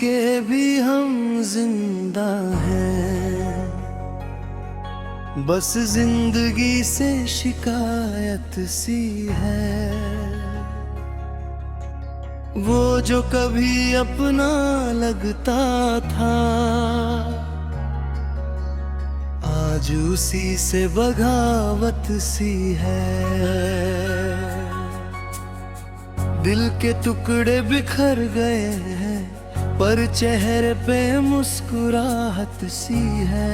के भी हम जिंदा हैं, बस जिंदगी से शिकायत सी है। वो जो कभी अपना लगता था, आज उसी से बगावत सी है। दिल के टुकड़े बिखर गए हैं, पर चेहरे पे मुस्कुराहट सी है।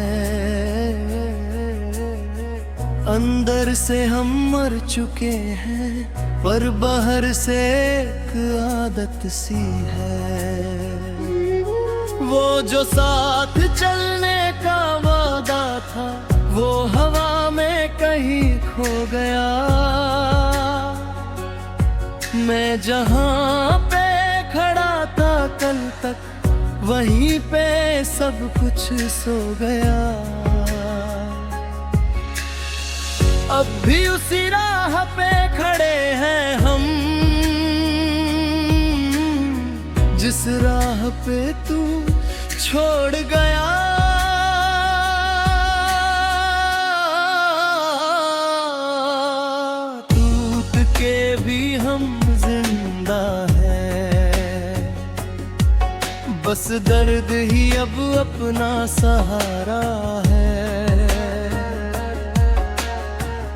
अंदर से हम मर चुके हैं, पर बाहर से एक आदत सी है। वो जो साथ चलने का वादा था, वो हवा में कहीं खो गया। मैं जहां पे खड़ा था कल तक, वहीं पे सब कुछ सो गया। अब भी उसी राह पे खड़े हैं हम, जिस राह पे तू छोड़ गया। टूट के भी हम जिंदा हैं, बस दर्द ही अब अपना सहारा है।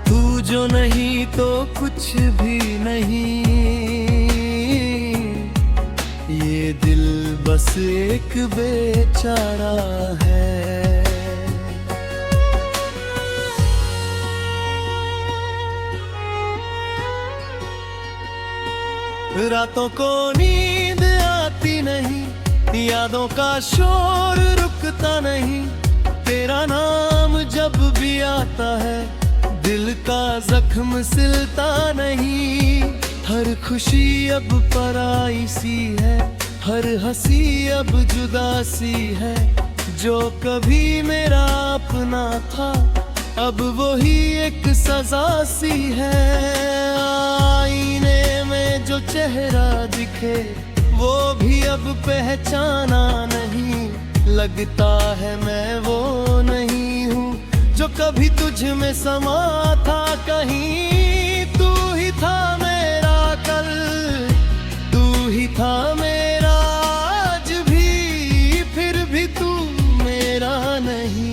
तू जो नहीं तो कुछ भी नहीं, ये दिल बस एक बेचारा है। रातों को नींद आती नहीं, यादों का शोर रुकता नहीं। तेरा नाम जब भी आता है, दिल का जख्म सिलता नहीं। हर खुशी अब पराई सी है, हर हंसी अब जुदा सी है। जो कभी मेरा अपना था, अब वही एक सजा सी है। आईने में जो चेहरा दिखे, वो भी अब पहचाना नहीं। लगता है मैं वो नहीं हूँ जो कभी तुझ में समा था। कहीं तू ही था मेरा कल, तू ही था मेरा आज भी, फिर भी तू मेरा नहीं।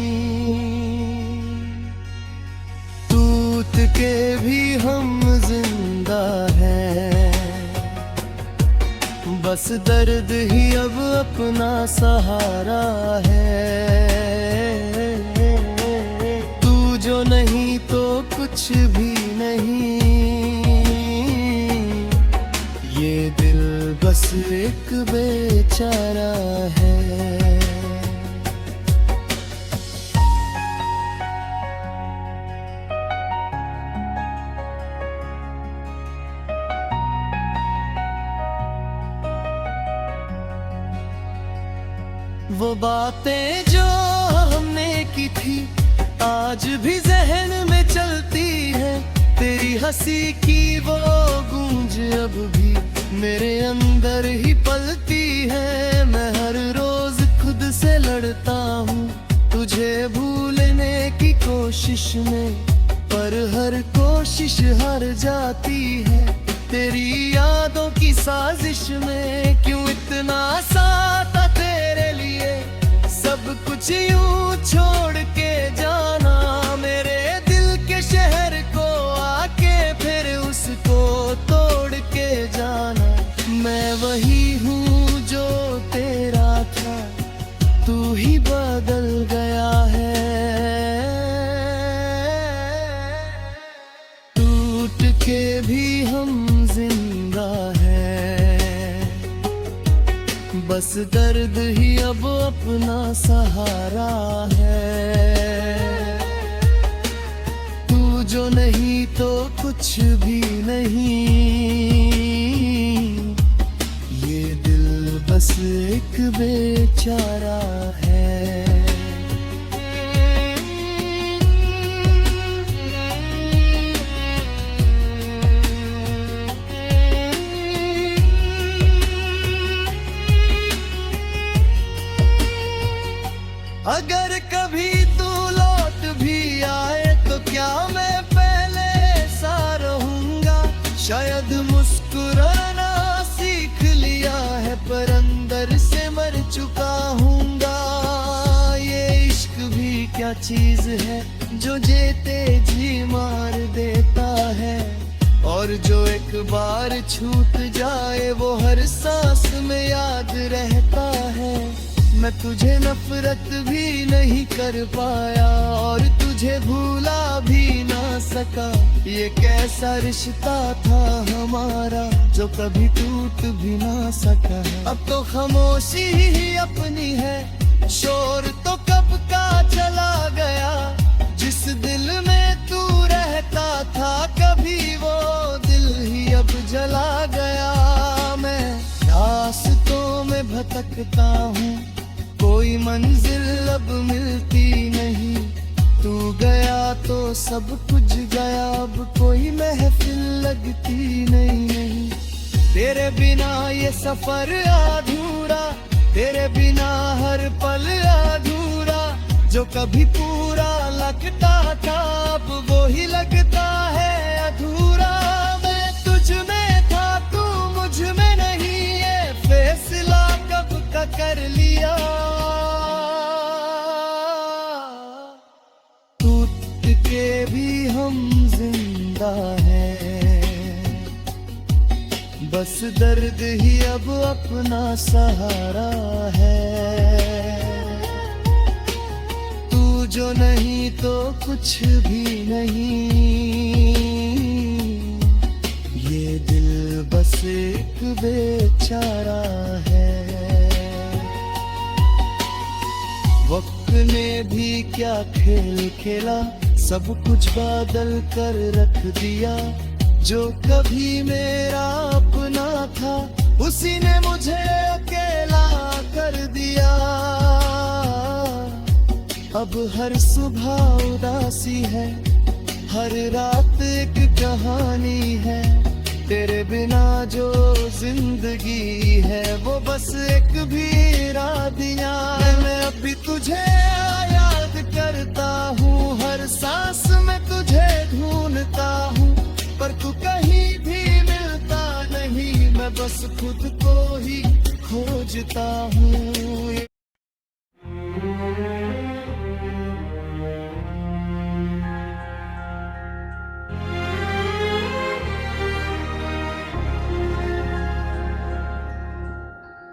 टूट के भी हम जिंदा हैं, बस दर्द ही अब अपना सहारा है। तू जो नहीं तो कुछ भी नहीं, ये दिल बस एक बेचारा है। वो बातें जो हमने की थी, आज भी जहन में चलती है। तेरी हंसी की वो गूंज अब भी मेरे अंदर ही पलती है। मैं हर रोज खुद से लड़ता हूँ तुझे भूलने की कोशिश में, पर हर कोशिश हार जाती है। तेरी यादों की साजिश में क्यों इतना साता तेरे लिए, सब कुछ यूं छोड़ के जाना। मेरे दिल के शहर को आके फिर उसको तोड़ के जाना। मैं वही हूँ जो तेरा था, तू ही बदल गया है। टूट के भी हम जिंदा हैं, बस दर्द ही अब अपना सहारा है। तू जो नहीं तो कुछ भी नहीं, ये दिल बस एक बेचारा है। अगर कभी तू लौट भी आए तो क्या मैं पहले सा रहूंगा। शायद मुस्कुराना सीख लिया है पर अंदर से मर चुका हूँगा। ये इश्क भी क्या चीज है जो जेते जी मार देता है, और जो एक बार छूट जाए वो हर सांस में याद रहता है। मैं तुझे नफरत भी नहीं कर पाया और तुझे भूला भी ना सका। ये कैसा रिश्ता था हमारा जो कभी टूट भी ना सका। अब तो खामोशी ही अपनी है, शोर तो कब का चला गया। जिस दिल में तू रहता था कभी वो दिल ही अब जला गया। मैं रास्तों में भटकता हूँ, कोई मंजिल अब मिलती नहीं। तू गया तो सब कुछ गया, अब कोई महफिल लगती नहीं। तेरे बिना ये सफर अधूरा, तेरे बिना हर पल अधूरा। जो कभी पूरा लगता था अब वो ही लगता है अधूरा। मैं तुझ में था तू मुझ में नहीं, ये फैसला कब का कर लिया। टूट के भी हम जिंदा हैं, बस दर्द ही अब अपना सहारा है। तू जो नहीं तो कुछ भी नहीं, ये दिल बस एक बेचारा है। वक्त ने भी क्या खेल खेला, सब कुछ बादल कर रख दिया। जो कभी मेरा अपना था उसी ने मुझे अकेला कर दिया। अब हर सुबह उदासी है, हर रात एक कहानी है। तेरे बिना जो जिंदगी है वो बस एक भी रातियां। मैं अभी तुझे याद करता हूँ, हर सांस में तुझे ढूंढता हूँ, पर तू कहीं भी मिलता नहीं। मैं बस खुद को ही खोजता हूँ।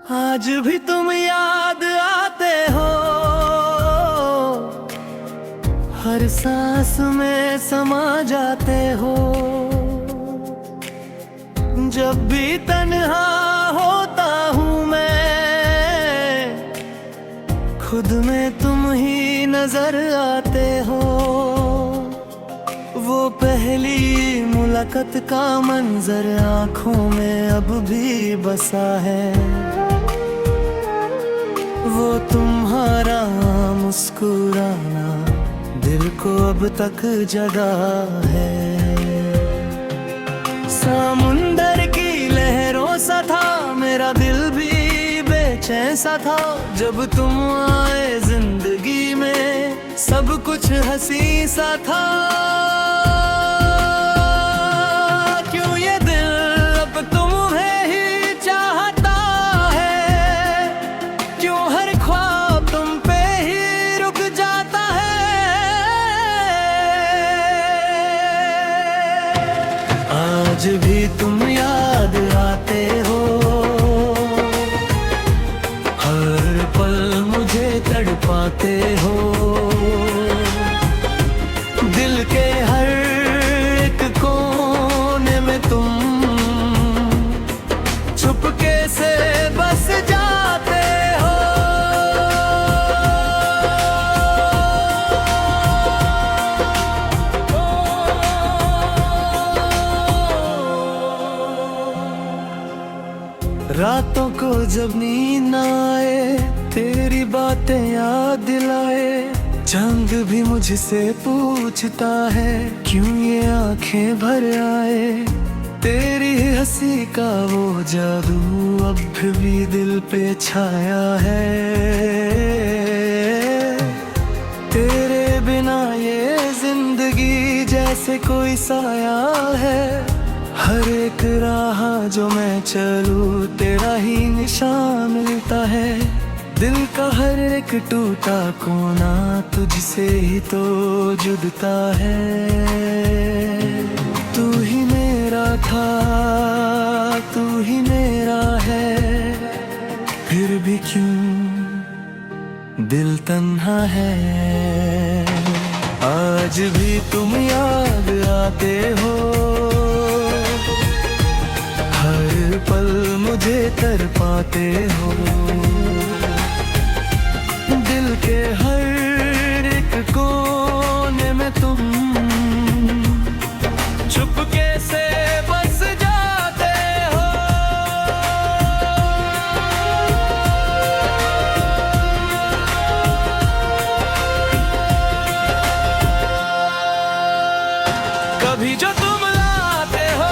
आज भी तुम याद आते हो, हर सांस में समा जाते हो। जब भी तन्हा होता हूँ मैं, खुद में तुम ही नजर आते हो। वो पहली मुलाकात का मंजर आँखों में अब भी बसा है। वो तुम्हारा मुस्कुराना दिल को अब तक जगा है। समुंदर की लहरों सा था मेरा दिल भी बेचैन सा था। जब तुम आए जिंदगी में सब कुछ हंसी सा था। क्यों ये दिल अब तुम्हें ही चाहता है, क्यों हर ख्वाब तुम पे ही रुक जाता है। आज भी तुम याद आते हो, हर पल मुझे तड़पाते हो। दिल के हर एक कोने में तुम चुपके से बस जाते हो। रातों को जब नींद न आए, तेरी बातें याद दिलाए। चांद भी मुझसे पूछता है क्यों ये आंखें भर आए। तेरी हंसी का वो जादू अब भी दिल पे छाया है। जैसे कोई साया है। हर एक राह जो मैं चलूं तेरा ही निशान मिलता है। दिल का हर एक टूटा कोना तुझसे ही तो जुड़ता है। तू ही मेरा था, तू ही मेरा है, फिर भी क्यों दिल तन्हा है। आज भी तुम याद आते हो, हर पल मुझे तड़पाते हो। दिल के हर एक कोने में तुम चुपके से बस जाते हो। कभी जो तुम लाते हो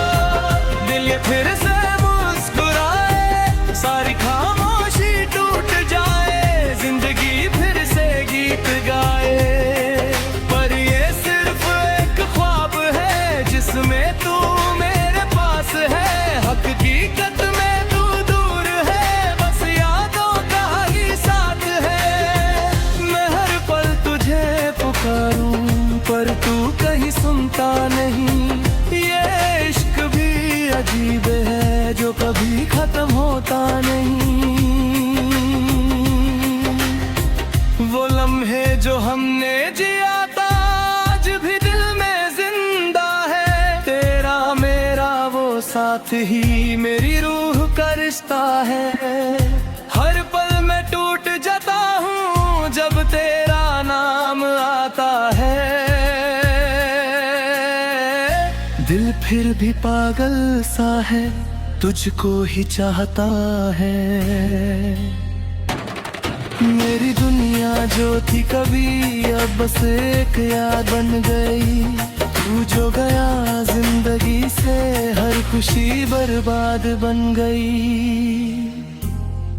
दिल ये फिर से मुस्कुराए। सारी खामोशी टूट जाए, जिंदगी फिर से गीत गाए। पर ये सिर्फ एक ख्वाब है जिसमें तू मेरे पास है। हकीकत में तू दूर है, बस यादों का ही साथ है। मैं हर पल तुझे पुकारूं पर तू कहीं सुनता नहीं। ये इश्क भी अजीब है जो कभी खत्म होता नहीं। वो लम्हे जो हमने जिया था आज भी दिल में जिंदा है। तेरा मेरा वो साथ ही मेरी रूह का रिश्ता है। हर पल मैं टूट जाता हूँ जब तेरा नाम आता है। दिल फिर भी पागल सा है, तुझको ही चाहता है। मेरी दुनिया जो थी कभी अब बस एक याद बन गई। तू जो गया जिंदगी से हर खुशी बर्बाद बन गई।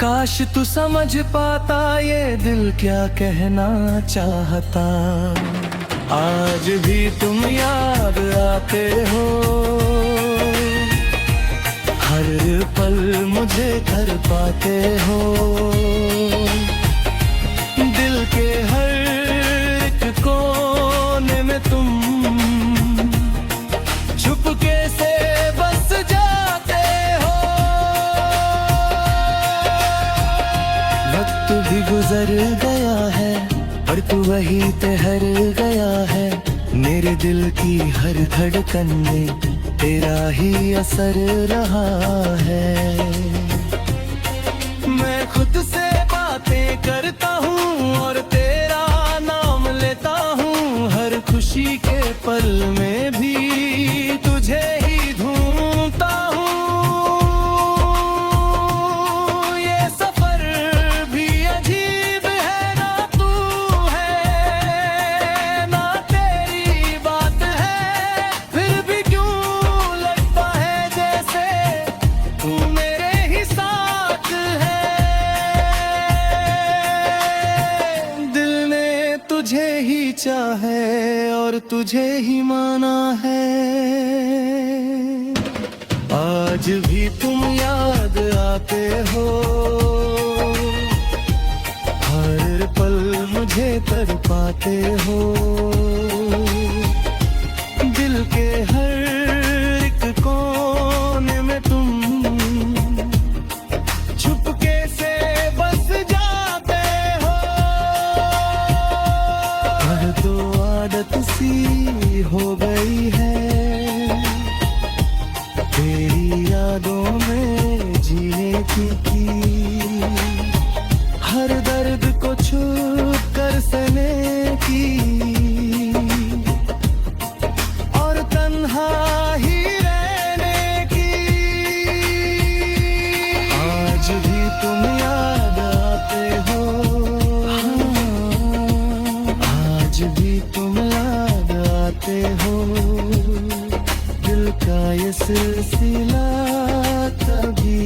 काश तू समझ पाता ये दिल क्या कहना चाहता। आज भी तुम याद आते हो, हर पल मुझे तड़पाते हो। दिल के हर एक कोने में तुम चुपके से बस जाते हो। वक्त भी गुजर गया है पर तू वही ठहर गया है। मेरे दिल की हर धड़कन में तेरा ही असर रहा है। मैं खुद से बातें करता हूँ और तेरा नाम लेता हूँ। हर खुशी के पल में भी तुझे ही ढूंढता हूँ। ये सफर भी अजीब है, ना तू है ना तेरी बात है। फिर भी क्यों लगता है जैसे तू मेरे ही साथ है। दिल ने तुझे ही चाहे और तुझे ही माना है। आज भी तुम याद आते हो, हर पल मुझे तड़पाते हो। दिल के हर एक कोने में तुम चुपके से बस जाते हो। हर दो आदत सी हो गई है, तेरी यादों में जीने की। हर दर्द को छुप कर सहने की और तन्हा ही रहने की। आज भी तुम याद आते हो, आज भी तुम याद आते हो। दिल का ये सिलसिला कभी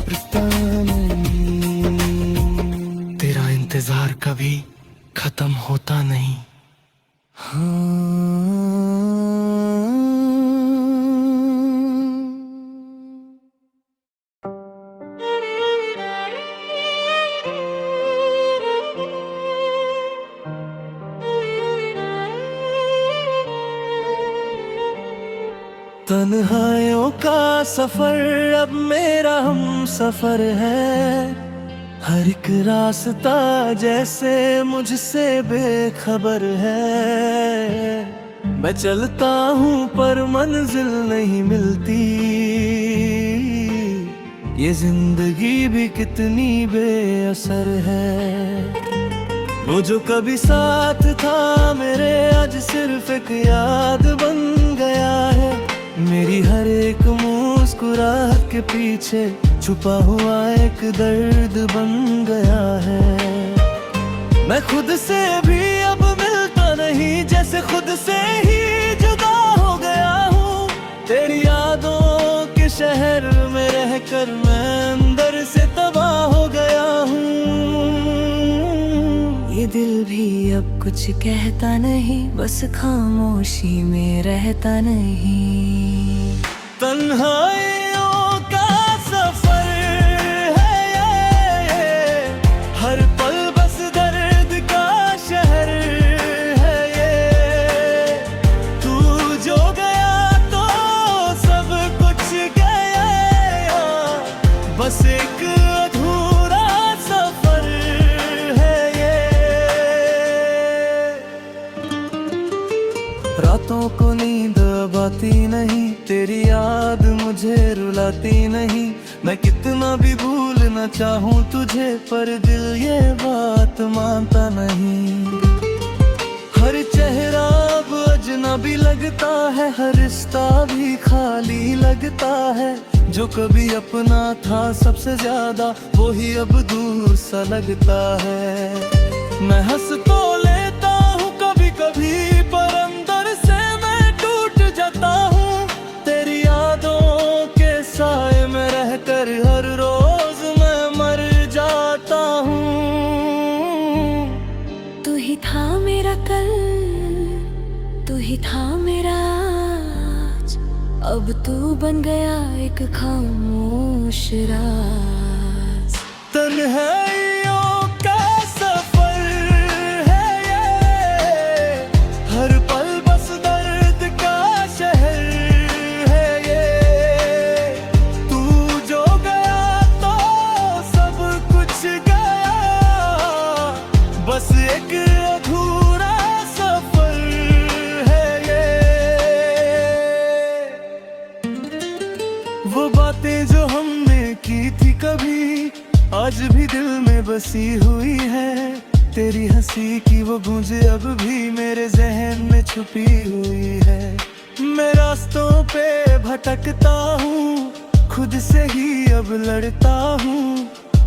रुकता नहीं। तेरा इंतजार कभी खत्म होता नहीं। तन्हाइयों का सफर अब मेरा हम सफर है, हर एक रास्ता जैसे मुझसे बेखबर है। मैं चलता हूँ पर मंजिल नहीं मिलती, ये जिंदगी भी कितनी बेअसर है। वो जो कभी साथ था मेरे आज सिर्फ एक याद बन गया है। मेरी हर एक मुस्कुराहट के पीछे छुपा हुआ एक दर्द बन गया है। मैं खुद से भी अब मिलता नहीं, जैसे खुद से ही जुदा हो गया हूँ। तेरी यादों के शहर में रहकर मैं अंदर से तबाह हो गया हूँ। ये दिल भी अब कुछ कहता नहीं, बस खामोशी में रहता नहीं। तन्हाइयों का सफर है ये, हर पल बस दर्द का शहर है ये। तू जो गया तो सब कुछ गया, बस एक अधूरा सफर है ये। रातों को नींद अब आती नहीं, तेरी याद मुझे रुलाती नहीं। मैं कितना भी भूलना चाहूँ तुझे, पर दिल ये बात मानता नहीं। हर चेहरा अब अजनबी लगता है, हर रिश्ता भी खाली लगता है। जो कभी अपना था सबसे ज्यादा, वो ही अब दूर सा लगता है। मैं हंस तो लेता हूँ कभी कभी, पर अंदर से मैं टूट जाता हूँ। तेरी यादों के साए में रहकर हर रोज मैं मर जाता हूँ। तू ही था मेरा कल, तू ही था मेरा आज, अब तू बन गया एक खामोश राज। तन्हाइयों का सफर है ये, हर पल बस दर्द का शहर है ये। तू जो गया तो सब कुछ गया, बस एक अधूरा सफर है ये। वो बातें जो हमने की थी कभी, आज भी दिल में बसी हुई है। तेरी हंसी की वो गूंज अब भी मेरे जहन में छुपी हुई है। मैं रास्तों पे भटकता हूँ, खुद से ही अब लड़ता हूँ।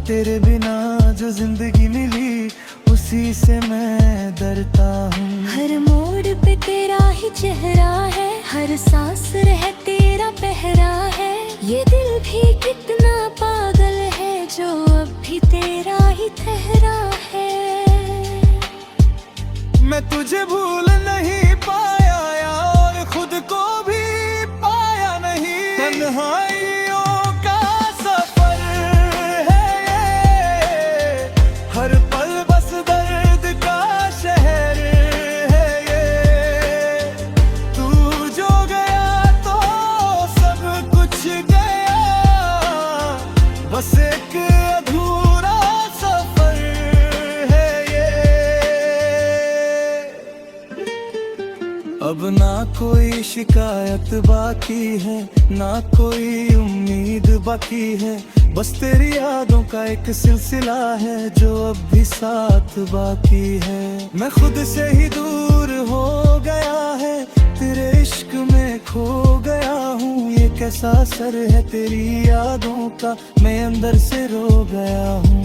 तेरे बिना जो जिंदगी मिली, उसी से मैं डरता हूँ। हर मोड़ पे तेरा ही चेहरा है, हर सांस रह तेरा पहरा है। ये दिल भी कितना पागल है, जो अब भी तेरा ही ठहरा है। मैं तुझे भूल नहीं पाया यार, खुद को भी पाया नहीं। तन्हाइयों का सफर है ये, हर पल बस दर्द का शहर है ये। तू जो गया तो सब कुछ गया, बस एक अधूरा सफर है ये। अब ना कोई शिकायत बाकी है, ना कोई उम्मीद बाकी है। बस तेरी यादों का एक सिलसिला है, जो अब भी साथ बाकी है। मैं खुद से ही दूर हो गया है, तेरे इश्क में खो गया हूँ। ये कैसा असर है तेरी यादों का, मैं अंदर से रो गया हूँ।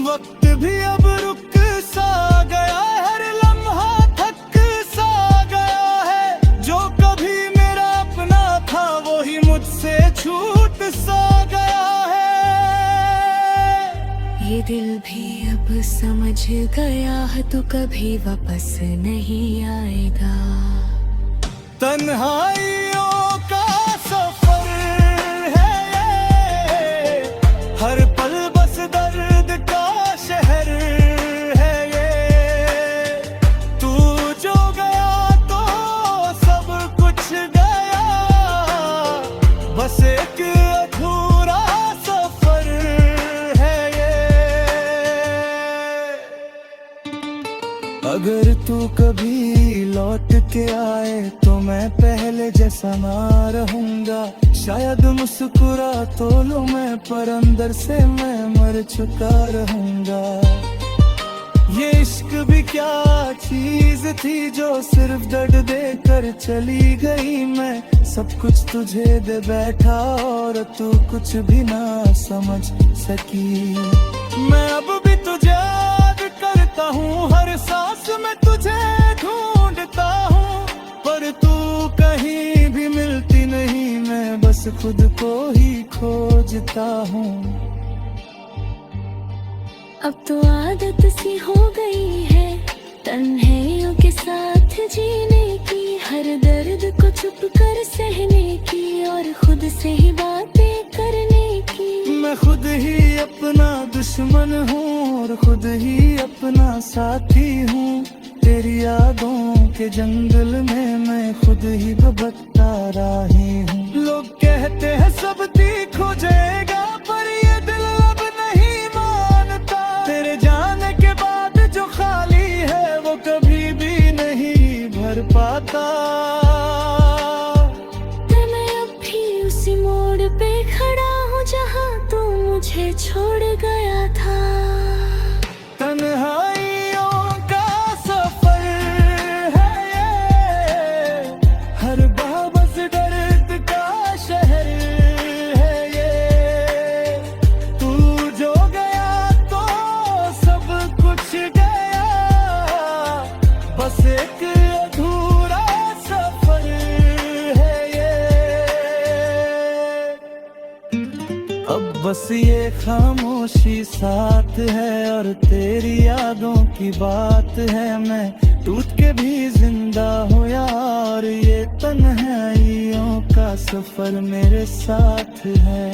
वक्त भी अब रुक सा गया, हर लम्हा थक सा गया है। जो कभी मेरा अपना था, वो ही मुझसे छूट सा गया है। ये दिल भी अब समझ गया है तू कभी वापस नहीं आएगा। तन्हाइयों का सफर है ये, हर पल बस दर्द का शहर है ये। तू जो गया तो सब कुछ गया, बस एक अधूरा सफर है ये। अगर तू कभी लौट के आए तो मैं पहले जैसा ना रहूंगा। शायद मुस्कुरा तो लो मैं, पर अंदर से मैं मर चुका रहूंगा। ये इश्क भी क्या चीज थी जो सिर्फ दर्द देकर चली गई। मैं सब कुछ तुझे दे बैठा और तू कुछ भी ना समझ सकी। मैं अब भी तुझे याद करता हूँ, हर सांस में तुझे ढूंढता हूँ, पर तू कहीं भी मिलती नहीं। मैं बस खुद को ही खोजता हूँ। अब तो आदत सी हो गई है तन्हाइयों के साथ जीने की, हर दर्द को चुप कर सहने की और खुद से ही बातें करने की। मैं खुद ही अपना दुश्मन हूँ और खुद ही अपना साथी हूँ। तेरी यादों के जंगल में मैं खुद ही भटकता राही हूँ। लोग कहते हैं सब ठीक हो जाएगा, पर ये दिल अब नहीं मानता। तेरे जाने के बाद जो खाली है वो कभी भी नहीं भर पाता। मैं अब भी उसी मोड़ पे खड़ा हूँ जहाँ तू मुझे छोड़ गया था। तन्हाइयों का सफर है ये, हर बाबस दर्द का शहर है ये। तू जो गया तो सब कुछ गया, बस एक अधूरा सफर है ये। अब बस ये खामोशी साथ है और तेरी यादों की बात है। मैं टूट के भी जिंदा हुआ और ये तन्हाइयों का सफर मेरे साथ है।